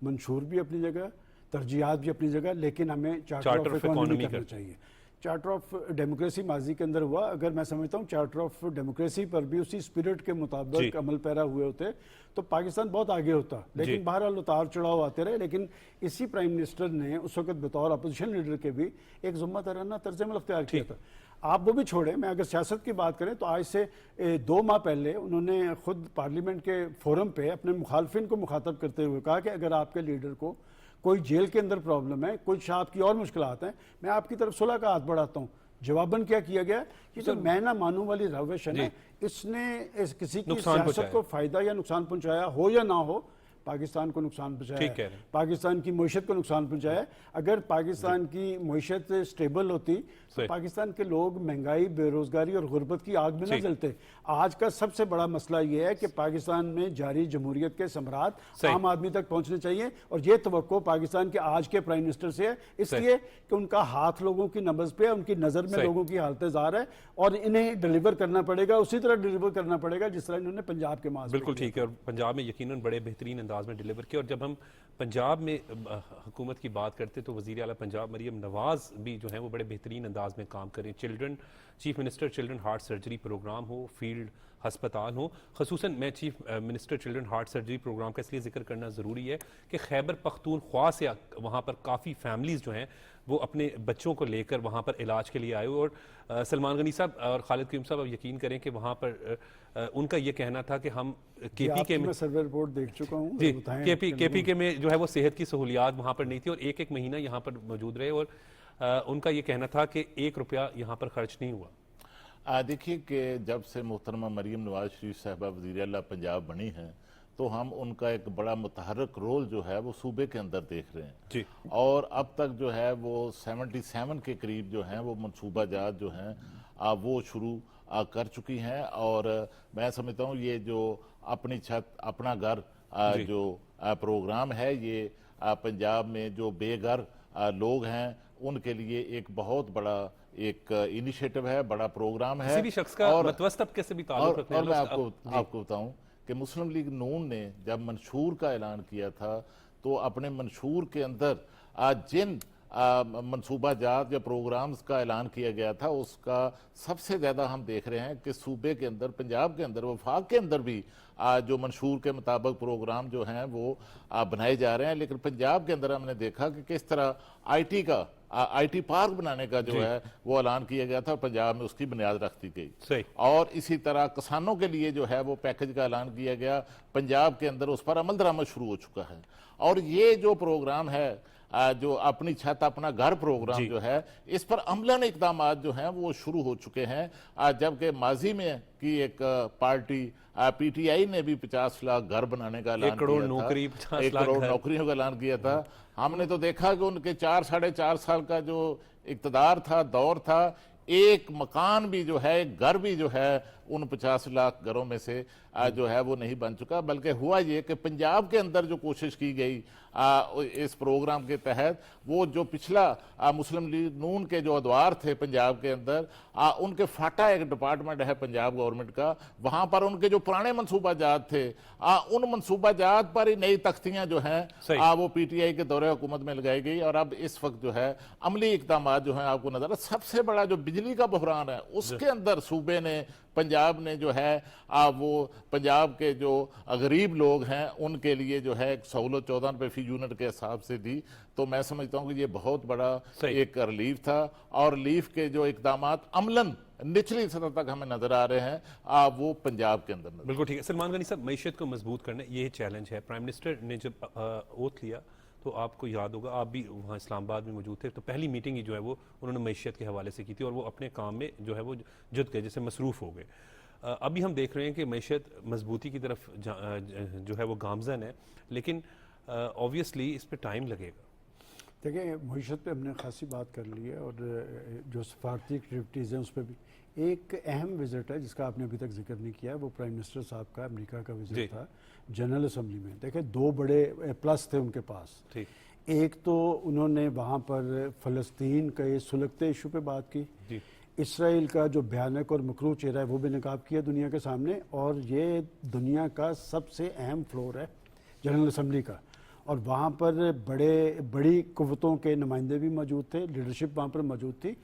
मंशूर भी अपनी जगह, तरजीहात भी अपनी जगह, लेकिन हमें चार्टर ऑफ इकोनॉमी करना चाहिए। चार्टर ऑफ डेमोक्रेसी माजी के अंदर हुआ, अगर मैं समझता हूँ चार्टर ऑफ डेमोक्रेसी पर भी उसी स्पिरिट के मुताबिक अमल पैरा हुए होते तो पाकिस्तान बहुत आगे होता। लेकिन बहरहाल उतार चढ़ाव आते रहे, लेकिन इसी प्राइम मिनिस्टर ने उस वक्त बतौर अपोजिशन लीडर के भी एक ज़िम्मेदाराना तर्ज अमल अख्तियार किया था। आप वो भी छोड़े, मैं अगर सियासत की बात करें तो आज से 2 माह पहले उन्होंने खुद पार्लियामेंट के फोरम पे अपने मुखालफिन को मुखातब करते हुए कहा कि अगर आपके लीडर को कोई जेल के अंदर प्रॉब्लम है, कुछ आपकी और मुश्किलात हैं, मैं आपकी तरफ सुलह का हाथ बढ़ाता हूँ। जवाबन क्या किया गया कि जो मैं ना मानूं वाली रवश है ना, इसने किसी की सियासत को फायदा या नुकसान पहुंचाया हो या ना हो, पाकिस्तान को नुकसान पहुंचाया, पाकिस्तान की मईशत को नुकसान पहुंचाया। अगर पाकिस्तान की मईशत स्टेबल होती तो पाकिस्तान के लोग महंगाई, बेरोजगारी और गुर्बत की आग में न जलते। आज का सबसे बड़ा मसला यह है कि पाकिस्तान में जारी जमहूरियत के समरात आम आदमी तक पहुंचने चाहिए, और ये तवक्को पाकिस्तान के आज के प्राइम मिनिस्टर से है, इसलिए कि उनका हाथ लोगों की नब्ज पे, उनकी नजर में लोगों की हालत जार है, और इन्हें डिलीवर करना पड़ेगा, उसी तरह डिलीवर करना पड़ेगा जिस तरह इन्होंने पंजाब के मास। बिल्कुल ठीक है, और पंजाब में यकीनन बड़े बेहतरीन अंदाज में डिलीवर किया। और जब हम पंजाब में हुकूमत की बात करते तो वज़ीर आला पंजाब मरियम नवाज भी जो है वो बड़े बेहतरीन अंदाज में काम करें। Chief minister children heart surgery program हो, फील्ड हस्पताल हो, खसूसन मैं chief minister children heart surgery program का इसलिए जिक्र करना ज़रूरी है कि खैबर पख्तूनख्वा से वहाँ पर काफ़ी फैमिलीज़ जो हैं वो अपने बच्चों को लेकर वहाँ पर इलाज के लिए आए। और सलमान गनी साहब और खालिद क़यूम साहब, अब यकीन करें कि वहाँ पर उनका ये कहना था कि हम KPK में सर्वे रिपोर्ट देख चुका हूँ जी, KPK में जो है वो सेहत की सहूलियात वहाँ पर नहीं थी, और एक महीना यहाँ पर मौजूद रहे, और उनका ये कहना था कि 1 रुपया यहाँ पर खर्च नहीं हुआ। देखिए कि जब से मोहतरमा मरीम नवाज शरीफ साहबा वज़ीर आला पंजाब बनी हैं तो हम उनका एक बड़ा मुतहरक रोल जो है वो सूबे के अंदर देख रहे हैं जी। और अब तक जो है वो 77 के करीब जो हैं वो मनसूबाजात जो हैं वो शुरू कर चुकी हैं। और मैं समझता हूँ ये जो अपनी छत अपना घर जो प्रोग्राम है, ये पंजाब में जो बेघर लोग हैं उनके लिए एक बहुत बड़ा एक इनिशिएटिव है, बड़ा प्रोग्राम है। किसी भी शख्स का मतवस्त तबके से भी ताल्लुक रखने और मैं आपको बताऊं कि मुस्लिम लीग नून ने जब मंशूर का ऐलान किया था तो अपने मंशूर के अंदर जिन मनसूबा जात या प्रोग्राम्स का ऐलान किया गया था उसका सबसे ज़्यादा हम देख रहे हैं कि सूबे के अंदर, पंजाब के अंदर, वफाक के अंदर भी जो मंशूर के मुताबिक प्रोग्राम जो हैं वो बनाए जा रहे हैं। लेकिन पंजाब के अंदर हमने देखा कि किस तरह IT पार्क बनाने का जो है वो ऐलान किया गया था, पंजाब में उसकी बुनियाद रख दी गई। और इसी तरह किसानों के लिए जो है वो पैकेज का ऐलान किया गया, पंजाब के अंदर उस पर अमल दरामद शुरू हो चुका है। और ये जो प्रोग्राम है जो अपनी छत अपना घर प्रोग्राम जो है, इस पर अमलन इकदाम जो हैं वो शुरू हो चुके हैं। जबकि माजी में की एक पार्टी PTI ने भी 50 लाख घर बनाने का ऐलान किया था, 1 करोड़ नौकरियों का ऐलान किया था। हमने तो देखा कि उनके 4-4.5 साल का जो इक़्तिदार था, दौर था, एक मकान भी जो है, एक घर भी जो है उन 50 लाख घरों में से जो है वो नहीं बन चुका। बल्कि हुआ ये कि पंजाब के अंदर जो कोशिश की गई इस प्रोग्राम के तहत वो जो पिछला मुस्लिम लीग नून के जो अदवार थे पंजाब के अंदर, उनके फाटा एक डिपार्टमेंट है पंजाब गवर्नमेंट का, वहां पर उनके जो पुराने मनसूबा जात थे उन मनसूबा जात पर ही नई तख्तियां जो हैं वो पीटीआई के दौरे हुकूमत में लगाई गई। और अब इस वक्त जो है अमली इकदाम जो है आपको नजर, सबसे बड़ा जो बिजली का बहरान है उसके अंदर सूबे ने, पंजाब ने जो है वो पंजाब के जो गरीब लोग हैं उनके लिए जो है सहूलत 14 रुपये फी यूनिट के हिसाब से दी। तो मैं समझता हूँ कि ये बहुत बड़ा एक रिलीफ था। और रिलीफ के जो इकदाम अमलन निचली सतह तक हमें नजर आ रहे हैं वो पंजाब के अंदर। बिल्कुल ठीक है। सलमान गनी साहब, मईशत को मजबूत करना ये चैलेंज है। प्राइम मिनिस्टर ने जब ओथ लिया तो आपको याद होगा, आप भी वहाँ इस्लामाबाद में मौजूद थे, तो पहली मीटिंग ही जो है वो उन्होंने मईशत के हवाले से की थी और वो अपने काम में जो है वो जुट गए, जैसे मसरूफ़ हो गए। अभी हम देख रहे हैं कि मईशत मजबूती की तरफ जो है वो गामजन है, लेकिन ऑब्वियसली इस पर टाइम लगेगा। देखिए, मईशत पे हमने खासी बात कर ली है और जो सफारती एक्टिविटीज़ हैं उस पर भी एक अहम विजिट है जिसका आपने अभी तक जिक्र नहीं किया है, वो प्राइम मिनिस्टर साहब का अमेरिका का विजिट था जनरल असम्बली में। देखिए, दो बड़े प्लस थे उनके पास। एक तो उन्होंने वहाँ पर फ़लस्तीन के सुलगते इशू पे बात की, इसराइल का जो भयानक और मकरूह चेहरा है वो भी नकाब किया दुनिया के सामने, और ये दुनिया का सबसे अहम फ्लोर है जनरल असम्बली का, और वहाँ पर बड़ी कुव्वतों के नुमाइंदे भी मौजूद थे, लीडरशिप वहाँ पर मौजूद थी।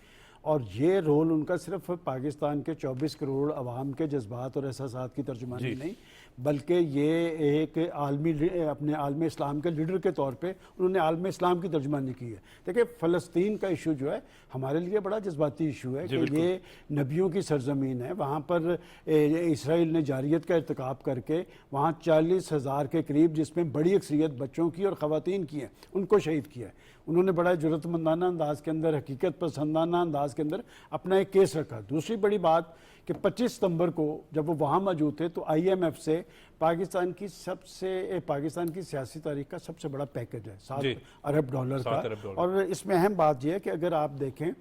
और ये रोल उनका सिर्फ पाकिस्तान के 24 करोड़ अवाम के जज्बात और एहसासात की तर्जुमानी नहीं, बल्कि ये एक अपने आलम इस्लाम के लीडर के तौर पे उन्होंने आलम इस्लाम की तर्जुमानी की है। देखिए, फ़लस्तीन का इशू जो है हमारे लिए बड़ा जज्बाती इशू है कि ये नबियों की सरजमीन है। वहाँ पर इसराइल ने जारियत का इर्तिकाब करके वहाँ 40,000 के करीब, जिसमें बड़ी अक्सरियत बच्चों की और ख़वातीन की है, उनको शहीद किया है। उन्होंने बड़ा जुर्रतमंदाना अंदाज के अंदर, हकीकत पसंदाना अंदाज के अंदर अपना एक केस रखा। दूसरी बड़ी बात कि 25 सितंबर को जब वो वहाँ मौजूद थे तो IMF से पाकिस्तान की सियासी तारीख का सबसे बड़ा पैकेज है $7 अरब का। और इसमें अहम बात यह है कि अगर आप देखें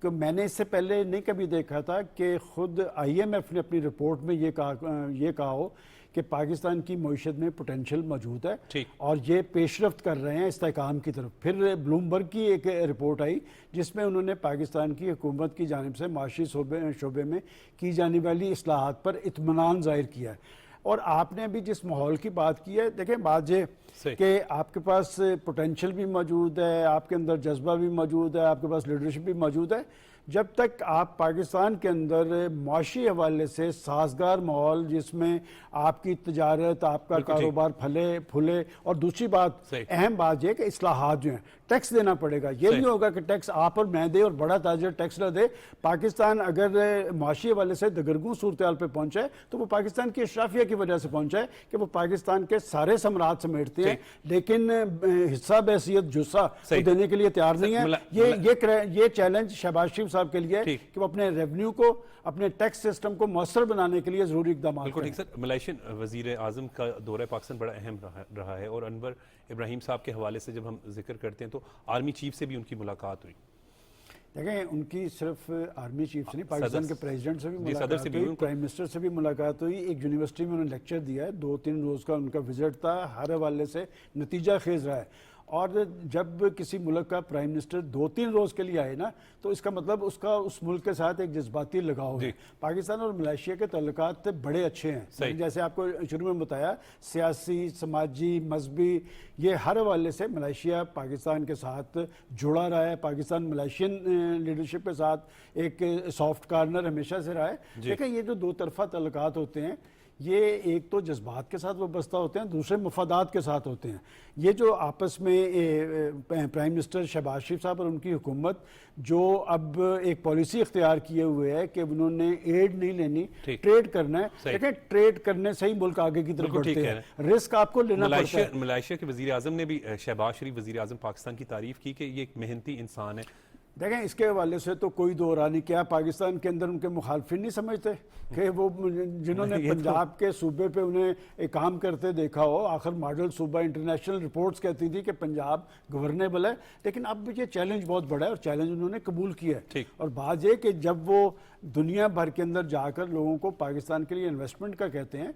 कि मैंने इससे पहले नहीं कभी देखा था कि खुद IMF ने अपनी रिपोर्ट में ये कहा हो कि पाकिस्तान की मईशत में पोटेंशियल मौजूद है और ये पेशरफ्त कर रहे हैं इस्तेहकाम की तरफ। फिर ब्लूमबर्ग की एक रिपोर्ट आई जिसमें उन्होंने पाकिस्तान की हुकूमत की जानिब से माशी शोबे में की जाने वाली इस्लाहात पर इत्मीनान जाहिर किया है। और आपने अभी जिस माहौल की बात की है, देखें बात ये कि आपके पास पोटेंशियल भी मौजूद है, आपके अंदर जज्बा भी मौजूद है, आपके पास लीडरशिप भी मौजूद है। जब तक आप पाकिस्तान के अंदर माशी हवाले से साजगार माहौल जिसमें आपकी तजारत, आपका कारोबार फूले, और दूसरी बात अहम बात यह कि इस्लाहात जो हैं, टैक्स देना पड़ेगा। ये नहीं होगा कि टैक्स आप और मैं दे और बड़ा ताजर टैक्स न दे। पाकिस्तान अगर माशी हवाले से दगरगूं सूरत हाल पर पहुंचा है तो वो पाकिस्तान की अशराफिया की वजह से पहुंचा है कि वो पाकिस्तान के सारे सम्राट समेटते हैं, लेकिन हिस्सा बहसीयत जुस्सा तो देने के लिए तैयार नहीं है। ये चैलेंज शहबाज शरीफ साहब के लिए कि वो अपने रेवेन्यू को, अपने टैक्स सिस्टम को मौसर बनाने के लिए जरूरी इकदाम करें। ठीक सर, मलेशियन वजीर आजम का दौरा पाकिस्तान बड़ा अहम रहा है, और अनवर इब्राहिम साहब के हवाले से जब हम जिक्र करते हैं तो आर्मी चीफ से भी उनकी मुलाकात हुई। देखें, उनकी सिर्फ आर्मी चीफ से नहीं, पाकिस्तान के प्रेसिडेंट से भी मुलाकात हुई, प्राइम मिनिस्टर से भी मुलाकात हुई। एक यूनिवर्सिटी में उन्होंने लेक्चर दिया है, 2-3 रोज़ का उनका विजिट था, हर हवाले से नतीजा खेज रहा है। और जब किसी मुल्क का प्राइम मिनिस्टर 2-3 रोज़ के लिए आए ना, तो इसका मतलब उसका उस मुल्क के साथ एक जज्बाती लगाव है। पाकिस्तान और मलेशिया के तल्लुकात बड़े अच्छे हैं, जैसे आपको शुरू में बताया, सियासी, समाजी, मजहबी, ये हर हवाले से मलेशिया पाकिस्तान के साथ जुड़ा रहा है। पाकिस्तान मलेशियन लीडरशिप के साथ एक सॉफ्ट कॉर्नर हमेशा से रहा है। देखिए, ये जो दो तरफा तल्लुकात होते हैं, ये एक तो जज्बात के साथ वाबस्ता होते हैं, दूसरे मफादात के साथ होते हैं। ये जो आपस में प्राइम मिनिस्टर शहबाज शरीफ साहब और उनकी हुकूमत जो अब एक पॉलिसी इख्तियार किए हुए है कि उन्होंने एड नहीं लेनी, ट्रेड करना है। देखिए, ट्रेड करने से ही मुल्क आगे की तरफ बढ़ते हैं, रिस्क आपको लेना पड़ता है। मलेशिया के वजीर आजम ने भी, शहबाज शरीफ वजीर आजम पाकिस्तान की तारीफ की कि ये एक मेहनती इंसान है। देखें, इसके हवाले से तो कोई दो रानी, क्या पाकिस्तान के अंदर उनके मुखालफिन नहीं समझते कि वो जिन्होंने पंजाब के सूबे पे उन्हें एक काम करते देखा हो, आखिर मॉडल सूबा, इंटरनेशनल रिपोर्ट्स कहती थी कि पंजाब गवर्नेबल है, लेकिन अब ये चैलेंज बहुत बड़ा है और चैलेंज उन्होंने कबूल किया है। और बात ये कि जब वो दुनिया भर के अंदर जाकर लोगों को पाकिस्तान के लिए इन्वेस्टमेंट का कहते हैं,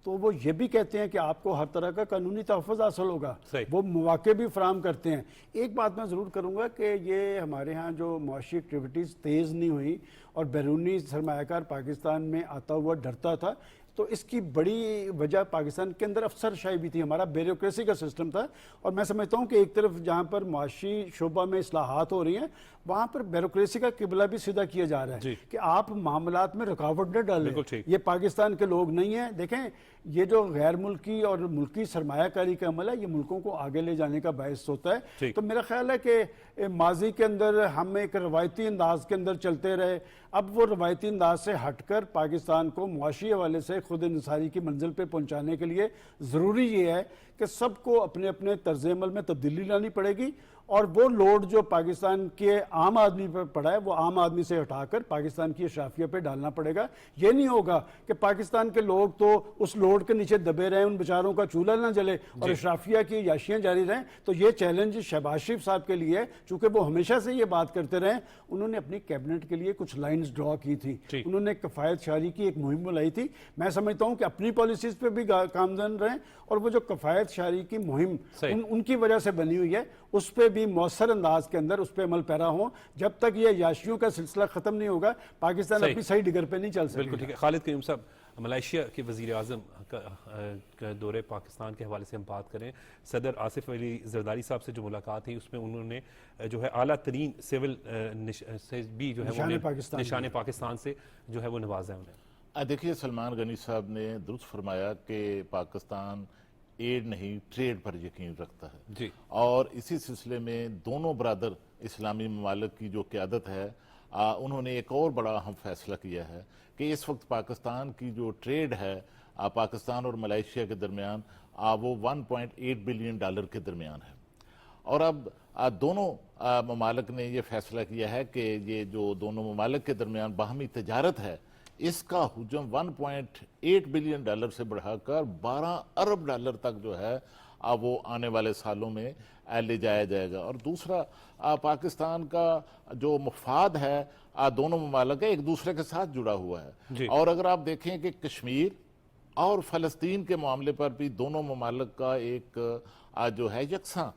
तो वो ये भी कहते हैं कि आपको हर तरह का कानूनी तहफ़्फ़ुज़ हासिल होगा, सही। वो मौके भी फराम करते हैं। एक बात मैं ज़रूर करूँगा कि ये हमारे यहाँ जो मुआशी एक्टिविटीज़ तेज़ नहीं हुई और बैरूनी सरमायाकार पाकिस्तान में आता हुआ डरता था, तो इसकी बड़ी वजह पाकिस्तान के अंदर अफसरशाही भी थी, हमारा ब्यूरोक्रेसी का सिस्टम था। और मैं समझता हूँ कि एक तरफ जहाँ पर मुआशी शोबा में इस्लाहात हो रही हैं, वहाँ पर ब्यूरोक्रेसी का किबला भी सीधा किया जा रहा है कि आप मामलात में रुकावट न डालें। ये पाकिस्तान के लोग नहीं हैं। देखें, ये जो गैर मुल्की और मुल्की सरमायाकारी का अमल है, ये मुल्कों को आगे ले जाने का बायस होता है। तो मेरा ख्याल है कि माजी के अंदर हम एक रवायती अंदाज के अंदर चलते रहे, अब वो रवायती अंदाज से हटकर पाकिस्तान को मुआशी हवाले से खुद इंसारी की मंजिल पे पहुंचाने के लिए ज़रूरी ये है कि सबको अपने अपने तर्ज अमल में तब्दीली लानी पड़ेगी, और वो लोड जो पाकिस्तान के आम आदमी पर पड़ा है वो आम आदमी से हटाकर पाकिस्तान की अशराफिया पे डालना पड़ेगा। ये नहीं होगा कि पाकिस्तान के लोग तो उस लोड के नीचे दबे रहें, उन बेचारों का चूल्हा ना जले और अशराफिया की याशियाँ जारी रहें। तो ये चैलेंज शहबाज शरीफ साहब के लिए है, चूंकि वो हमेशा से ये बात करते रहे। उन्होंने अपनी कैबिनेट के लिए कुछ लाइन्स ड्रॉ की थी, उन्होंने कफ़ायत शारी की एक मुहिम बुलाई थी। मैं समझता हूँ कि अपनी पॉलिसीज़ पे भी कामजन रहें, और वो जो कफ़ायत शारी की मुहिम उनकी वजह से बनी हुई है, उस पर भी मौसर अंदाज के अंदर उस पर अमल पैरा हो। जब तक ये याशियों का सिलसिला खत्म नहीं होगा, पाकिस्तान अपनी सही डिगर पे नहीं चल सकता। बिल्कुल ठीक है। खालिद कयूम साहब, मलेशिया के वज़ीर आज़म का दौरे पाकिस्तान के हवाले से हम बात करें, सदर आसिफ अली जरदारी साहब से जो मुलाकात हुई उसमें उन्होंने जो है आला तरीन सिविल से भी जो है निशान पाकिस्तान से जो है वो नवाजा है उन्हें। देखिए, सलमान गनी साहब ने दुरुस्त फरमाया कि पाकिस्तान एड नहीं ट्रेड पर यकीन रखता है जी। और इसी सिलसिले में दोनों बरादर इस्लामी ममालिक की जो क़यादत है, उन्होंने एक और बड़ा अहम फैसला किया है कि इस वक्त पाकिस्तान की जो ट्रेड है पाकिस्तान और मलेशिया के दरमियान वो 1.8 बिलियन डॉलर के दरमियान है। और अब दोनों ममालिक ने ये फैसला किया है कि ये जो दोनों ममालिक के दरमियान बाहमी तजारत है, इसका हुजम 1.8 बिलियन डॉलर से बढ़ाकर 12 अरब डॉलर तक जो है वो आने वाले सालों में ले जाया जाएगा। और दूसरा, पाकिस्तान का जो मफाद है दोनों ममालिक है एक दूसरे के साथ जुड़ा हुआ है। और अगर आप देखें कि कश्मीर और फ़लस्तीन के मामले पर भी दोनों ममालिक का एक जो है यकसां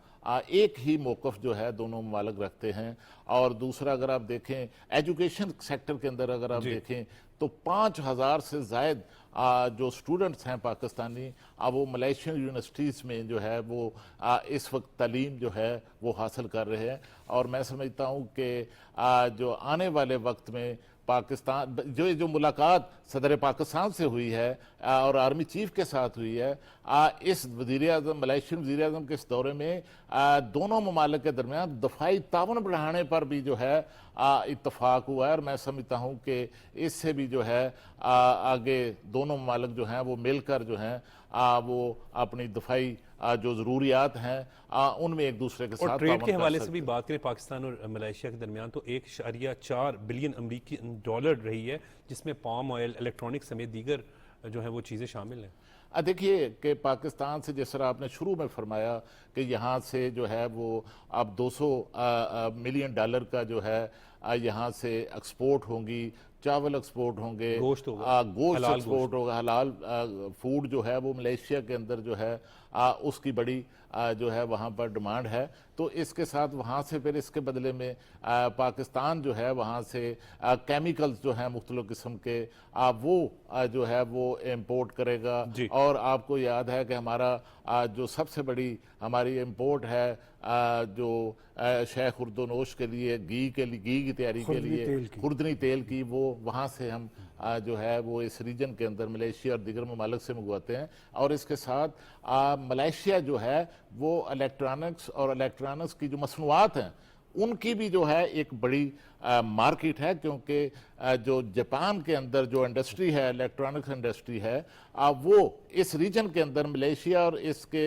एक ही मौक़िफ़ जो है दोनों ममालिक रखते हैं। और दूसरा, अगर आप देखें एजुकेशन सेक्टर के अंदर अगर आप देखें तो 5000 से ज़ायद जो स्टूडेंट्स हैं पाकिस्तानी वो मलेशियन यूनिवर्सिटीज़ में जो है वो इस वक्त तालीम जो है वो हासिल कर रहे हैं। और मैं समझता हूँ कि जो आने वाले वक्त में पाकिस्तान जो मुलाकात सदर पाकिस्तान से हुई है और आर्मी चीफ के साथ हुई है, इस वज़ीर-ए-आज़म मलेशियन वज़ीर-ए-आज़म के इस दौरे में दोनों ममालिक के दरमियान दफ़ाई तावन बढ़ाने पर भी जो है इत्तफाक हुआ है। और मैं समझता हूँ कि इससे भी जो है आगे दोनों ममालिक जो हैं वो मिलकर जो हैं वो अपनी दफ़ाई जो ज़रूरियात हैं उनमें एक दूसरे के साथ और ट्रेड के हवाले से भी बात करें पाकिस्तान और मलेशिया के दरमियान, तो 1.4 बिलियन अमरीकी डॉलर रही है, जिसमें पाम ऑयल, इलेक्ट्रॉनिक समेत दीगर जो है वो चीज़ें शामिल हैं। देखिए कि पाकिस्तान से जिस तरह आपने शुरू में फरमाया कि यहाँ से जो है वो अब 200 मिलियन डॉलर का जो है यहाँ से एक्सपोर्ट होंगी, चावल एक्सपोर्ट होंगे, गोश्त एक्सपोर्ट होगा, हलाल फूड जो है वो मलेशिया के अंदर जो है उसकी बड़ी जो है वहाँ पर डिमांड है। तो इसके साथ वहाँ से फिर इसके बदले में पाकिस्तान जो है वहाँ से केमिकल्स जो हैं मुख्तलिफ किस्म के वो जो है वो इम्पोर्ट करेगा। और आपको याद है कि हमारा जो सबसे बड़ी हमारी इम्पोर्ट है जो शह खुर्दनोश के लिए घी की तैयारी के लिए खुर्दनी तेल की, वो वहाँ से हम जो है वो इस रीजन के अंदर मलेशिया और दीगर ममालिक से मंगवाते हैं। और इसके साथ मलेशिया जो है वो इलेक्ट्रॉनिक्स की जो मसनूआत हैं उनकी भी जो है एक बड़ी मार्केट है, क्योंकि जो जापान के अंदर जो इंडस्ट्री है, इलेक्ट्रॉनिक्स इंडस्ट्री है, वो इस रीजन के अंदर मलेशिया और इसके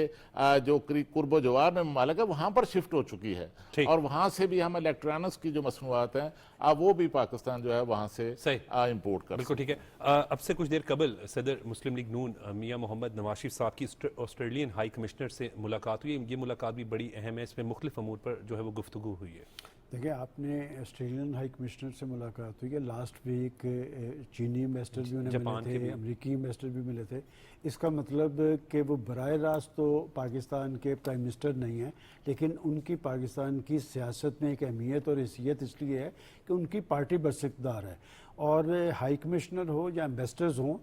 जो कुर्बो जवार में ममालिक है वहाँ पर शिफ्ट हो चुकी है। और वहाँ से भी हम इलेक्ट्रॉनिक्स की जो मसनूआत हैं वो भी पाकिस्तान जो है वहाँ से इम्पोर्ट कर। बिल्कुल ठीक है। अब से कुछ देर कबल सदर मुस्लिम लीग नून मियाँ मोहम्मद नवाज शरीफ साहब की ऑस्ट्रेलियन हाई कमिश्नर से मुलाकात हुई। ये मुलाकात भी बड़ी अहम है, इसमें मुख्तलिफ अमूर पर जो है वो गुफ्तगू हुई है। देखिए, आपने ऑस्ट्रेलियन हाई कमिश्नर से मुलाकात हुई है लास्ट वीक। चीनी इन्वेस्टर भी उन्हें जापान के मिले भी। थे, अमेरिकी इन्वेस्टर भी मिले थे। इसका मतलब कि वो बराह रास्त तो पाकिस्तान के प्राइम मिनिस्टर नहीं हैं, लेकिन उनकी पाकिस्तान की सियासत में एक अहमियत और हैसियत इसलिए है कि उनकी पार्टी बरसिकदार है। और हाई कमिश्नर हो या इन्वेस्टर्स हों,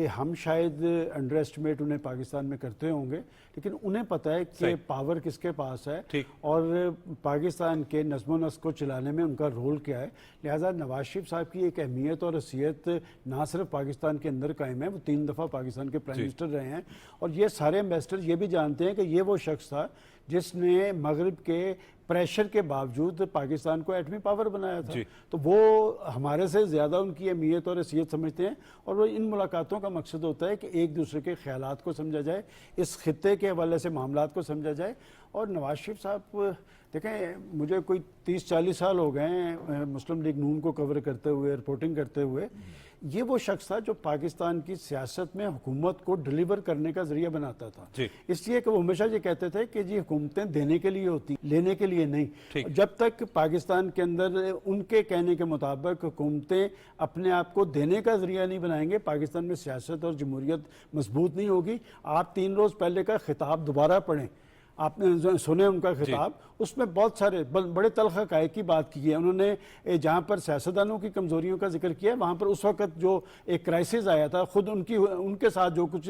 हम शायद अंडर एस्टिमेट उन्हें पाकिस्तान में करते होंगे, लेकिन उन्हें पता है कि पावर किसके पास है ठीक। और पाकिस्तान के नज़्म नस्क को चलाने में उनका रोल क्या है। लिहाजा नवाज शरीफ साहब की एक अहमियत और हैसियत ना सिर्फ पाकिस्तान के अंदर कायम है, वो 3 दफ़ा पाकिस्तान के प्राइम मिनिस्टर रहे हैं। और ये सारे इन्वेस्टर ये भी जानते हैं कि ये वो शख्स था जिसने मगरिब के प्रेशर के बावजूद पाकिस्तान को एटमी पावर बनाया था। तो वो हमारे से ज़्यादा उनकी अहमियत और हैसियत समझते हैं। और वो इन मुलाकातों का मकसद होता है कि एक दूसरे के ख्यालात को समझा जाए, इस खित्ते के हवाले से मामलात को समझा जाए। और नवाज शरीफ साहब, देखें, मुझे कोई 30-40 साल हो गए हैं मुस्लिम लीग नून को कवर करते हुए, रिपोर्टिंग करते हुए। ये वो शख्स था जो पाकिस्तान की सियासत में हुकूमत को डिलीवर करने का जरिया बनाता था। इसलिए कि वो हमेशा ये कहते थे कि जी हुकूमतें देने के लिए होती, लेने के लिए नहीं। जब तक पाकिस्तान के अंदर उनके कहने के मुताबिक हुकूमतें अपने आप को देने का जरिया नहीं बनाएंगे, पाकिस्तान में सियासत और जमहूरियत मजबूत नहीं होगी। आप 3 रोज़ पहले का खिताब दोबारा पढ़ें, आपने सुने उनका खिताब, उसमें बहुत सारे बड़े तल्ख हक़ाइक़ की बात की है उन्होंने। जहाँ पर सियासतदानों की कमज़ोरियों का जिक्र किया, वहाँ पर उस वक़्त जो एक क्राइसिस आया था, खुद उनके साथ जो कुछ,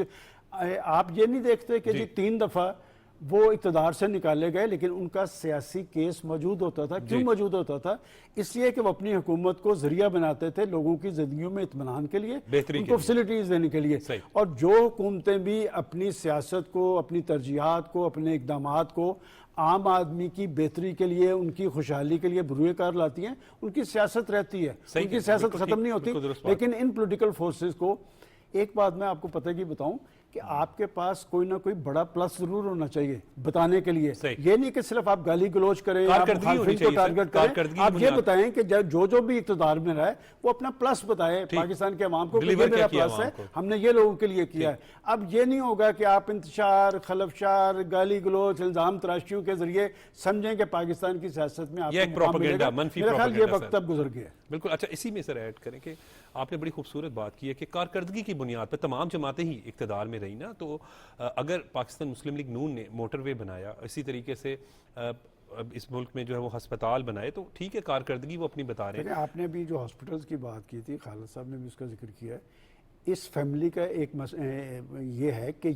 आप ये नहीं देखते कि जी 3 दफ़ा वो इक़्तिदार से निकाले गए, लेकिन उनका सियासी केस मौजूद होता था। क्यों मौजूद होता था? इसलिए कि वो अपनी हुकूमत को जरिया बनाते थे लोगों की जिंदगियों में इत्मीनान के लिए, उनको फैसिलिटीज देने के लिए। और जो हुकूमतें भी अपनी सियासत को, अपनी तरजीहात को, अपने इकदामात को आम आदमी की बेहतरी के लिए, उनकी खुशहाली के लिए बुरुए कार लाती हैं, उनकी सियासत रहती है, उनकी सियासत खत्म नहीं होती। लेकिन इन पोलिटिकल फोर्सेस को एक बात मैं आपको पता की बताऊं कि आपके पास कोई ना कोई बड़ा प्लस जरूर होना चाहिए बताने के लिए। ये नहीं कि सिर्फ आप गाली गलौज करें, आप मुखालिफिन को टारगेट करें। आप ये बताएं कि जो भी इक़्तिदार में रहा है वो अपना प्लस बताए पाकिस्तान के अवाम को कि ये मेरा प्लस है, हमने ये लोगों के लिए किया है। अब ये नहीं होगा कि आप इंतशार, खलफशार, गाली गलौज, इल्जाम तराशियों के जरिए समझें कि पाकिस्तान की सियासत में आपको मेरा ख्याल ये वक्त अब गुजर गया। बिल्कुल। अच्छा, इसी में सर ऐड करें कि आपने बड़ी खूबसूरत बात की है कि कारकर्दगी की बुनियाद पर तमाम जमातें ही इक़्तिदार में रही ना। तो अगर पाकिस्तान मुस्लिम लीग नून ने मोटरवे बनाया, इसी तरीके से इस मुल्क में जो है वो हस्पताल बनाए, तो ठीक है, कारकर्दगी वो अपनी बता रहे हैं। आपने भी जो हॉस्पिटल्स की बात की थी, खालिद साहब ने भी उसका जिक्र किया है। इस फैमिली का एक ये है कि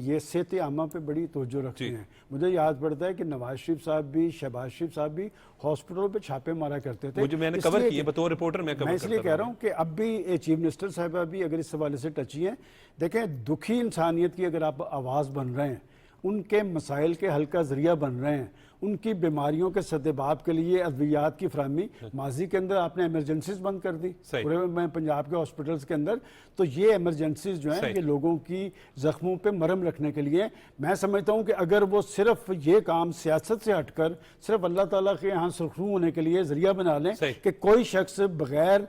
ये सेहत आमा पे बड़ी तवज्जो रखते हैं। मुझे याद पड़ता है कि नवाज शरीफ साहब भी, शहबाज शरीफ साहब भी हॉस्पिटलों पे छापे मारा करते थे। जो मैंने कवर किए बतौर रिपोर्टर, मैं इसलिए कह रहा हूँ कि अब भी चीफ मिनिस्टर साहबा भी अगर इस हवाले से टची हैं। देखें, दुखी इंसानियत की अगर आप आवाज़ बन रहे हैं, उनके मसाइल के हल का जरिया बन रहे हैं, उनकी बीमारियों के सद्देबाब के लिए अद्वियात की फराहमी, माजी के अंदर आपने एमरजेंसीज बंद कर दी पूरे में पंजाब के हॉस्पिटल्स के अंदर। तो ये एमरजेंसीज जो हैं ये लोगों की जख्मों पे मरहम रखने के लिए। मैं समझता हूँ कि अगर वो सिर्फ ये काम सियासत से हटकर सिर्फ अल्लाह ताला के यहाँ सुरखरू होने के लिए जरिया बना लें कि कोई शख्स बगैर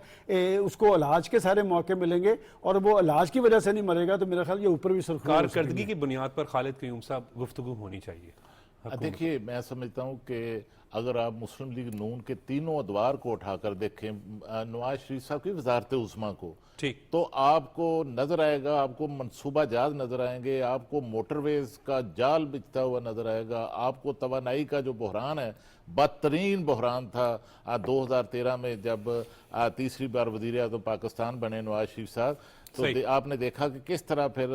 उसको इलाज के सारे मौके मिलेंगे और वो इलाज की वजह से नहीं मरेगा, तो मेरा ख्याल ये ऊपर भी सुरखरू। कारकर्दगी की बुनियाद पर खालिद क़य्यूम साहब गुफ्तगू होनी चाहिए। देखिए, मैं समझता हूँ कि अगर आप मुस्लिम लीग नून के तीनों अदवार को उठाकर देखें, नवाज शरीफ साहब की वजारत उस्मा को, तो आपको नजर आएगा, आपको मनसूबा जात नजर आएंगे, आपको मोटरवेज का जाल बिछता हुआ नजर आएगा, आपको तवानाई का जो बहरान है, बदतरीन बहरान था 2013 में जब तीसरी बार वजीर आज़म पाकिस्तान बने नवाज शरीफ साहब, तो आपने देखा कि किस तरह फिर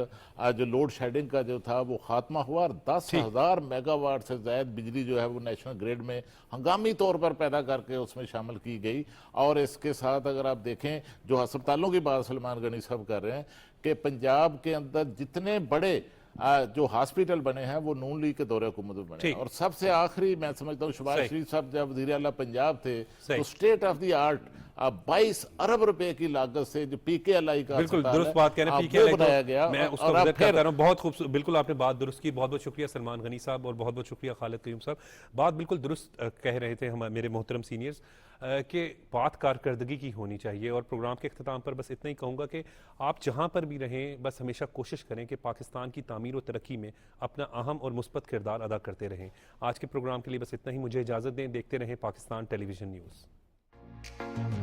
जो लोड शेडिंग का जो था वो खात्मा हुआ और 10,000 मेगावाट से ज्यादा बिजली जो है वो नेशनल ग्रिड में हंगामी तौर पर पैदा करके उसमें शामिल की गई। और इसके साथ अगर आप देखें, जो अस्पतालों की बात सलमान गनी साहब कर रहे हैं कि पंजाब के अंदर जितने बड़े जो हॉस्पिटल बने हैं वो नून लीग के दौरे हुकूमत में बने। और सबसे आखिरी मैं समझता हूँ शहबाज शरीफ साहब जब वज़ीर आला पंजाब थे तो स्टेट ऑफ द आर्ट 22 अरब रुपए की लागत से जो PKLI का बिल्कुल अस्पताल दुरुस्त है, बात कह रहे हैं वो PKLI बनाया को गया मैं उसको और अब विजिट करता फिर रहा हूं। बहुत खूबसूरत, बिल्कुल आपने बात दुरुस्त की। बहुत बहुत शुक्रिया सलमान गनी साहब और बहुत बहुत शुक्रिया खालिद कयूम साहब। बात बिल्कुल दुरुस्त कह रहे थे हम मेरे मोहतरम सीनियर्स कि बात कारकर्दगी की होनी चाहिए। और प्रोग्राम के अख्ताम पर बस इतना ही कहूँगा कि आप जहाँ पर भी रहें बस हमेशा कोशिश करें कि पाकिस्तान की तामीर और तरक्की में अपना अहम और मुस्बत किरदार अदा करते रहें। आज के प्रोग्राम के लिए बस इतना ही, मुझे इजाज़त दें। देखते रहें पाकिस्तान टेलीविज़न न्यूज़।